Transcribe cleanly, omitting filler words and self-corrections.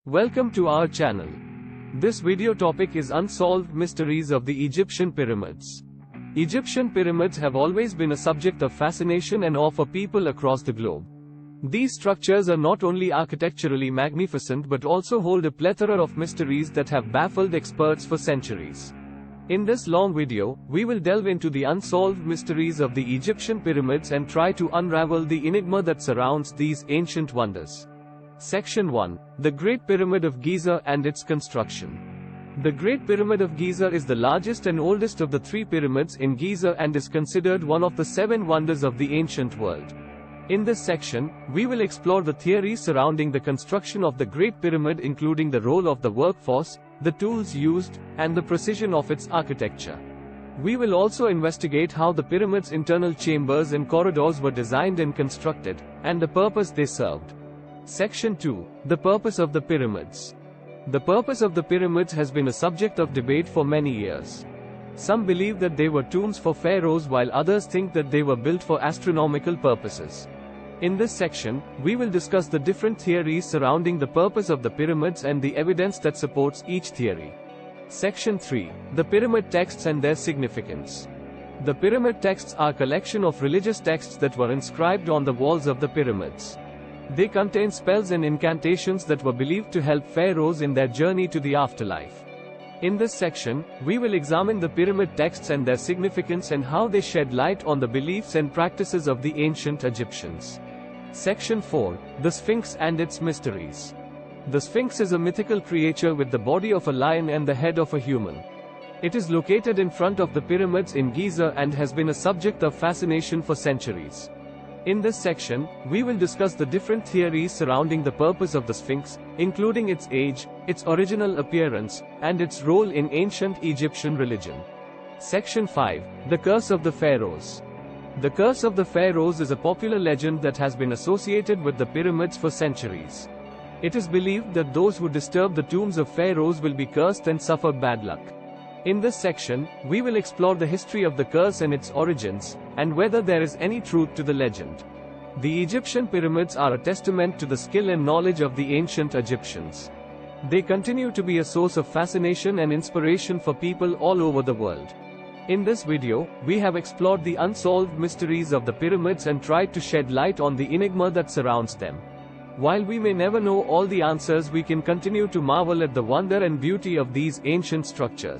Welcome to our channel. This video topic is Unsolved Mysteries of the Egyptian Pyramids. Egyptian pyramids have always been a subject of fascination and awe for people across the globe. These structures are not only architecturally magnificent but also hold a plethora of mysteries that have baffled experts for centuries. In this long video, we will delve into the unsolved mysteries of the Egyptian pyramids and try to unravel the enigma that surrounds these ancient wonders. Section 1. The Great Pyramid of Giza and its construction. The Great Pyramid of Giza is the largest and oldest of the three pyramids in Giza and is considered one of the 7 wonders of the ancient world. In this section, we will explore the theories surrounding the construction of the Great Pyramid, including the role of the workforce, the tools used, and the precision of its architecture. We will also investigate how the pyramid's internal chambers and corridors were designed and constructed, and the purpose they served. Section 2. The purpose of the pyramids. The purpose of the pyramids has been a subject of debate for many years. Some believe that they were tombs for pharaohs while others think that they were built for astronomical purposes. In this section, we will discuss the different theories surrounding the purpose of the pyramids and the evidence that supports each theory. Section 3. The Pyramid Texts and their significance. The pyramid texts are a collection of religious texts that were inscribed on the walls of the pyramids. They contain spells and incantations that were believed to help pharaohs in their journey to the afterlife. In this section, we will examine the pyramid texts and their significance and how they shed light on the beliefs and practices of the ancient Egyptians. Section 4. The Sphinx and Its Mysteries. The Sphinx is a mythical creature with the body of a lion and the head of a human. It is located in front of the pyramids in Giza and has been a subject of fascination for centuries. In this section, we will discuss the different theories surrounding the purpose of the Sphinx, including its age, its original appearance, and its role in ancient Egyptian religion. Section 5. The Curse of the Pharaohs. The Curse of the Pharaohs is a popular legend that has been associated with the pyramids for centuries. It is believed that those who disturb the tombs of pharaohs will be cursed and suffer bad luck. In this section, we will explore the history of the curse and its origins, and whether there is any truth to the legend. The Egyptian pyramids are a testament to the skill and knowledge of the ancient Egyptians. They continue to be a source of fascination and inspiration for people all over the world. In this video, we have explored the unsolved mysteries of the pyramids and tried to shed light on the enigma that surrounds them. While we may never know all the answers, we can continue to marvel at the wonder and beauty of these ancient structures.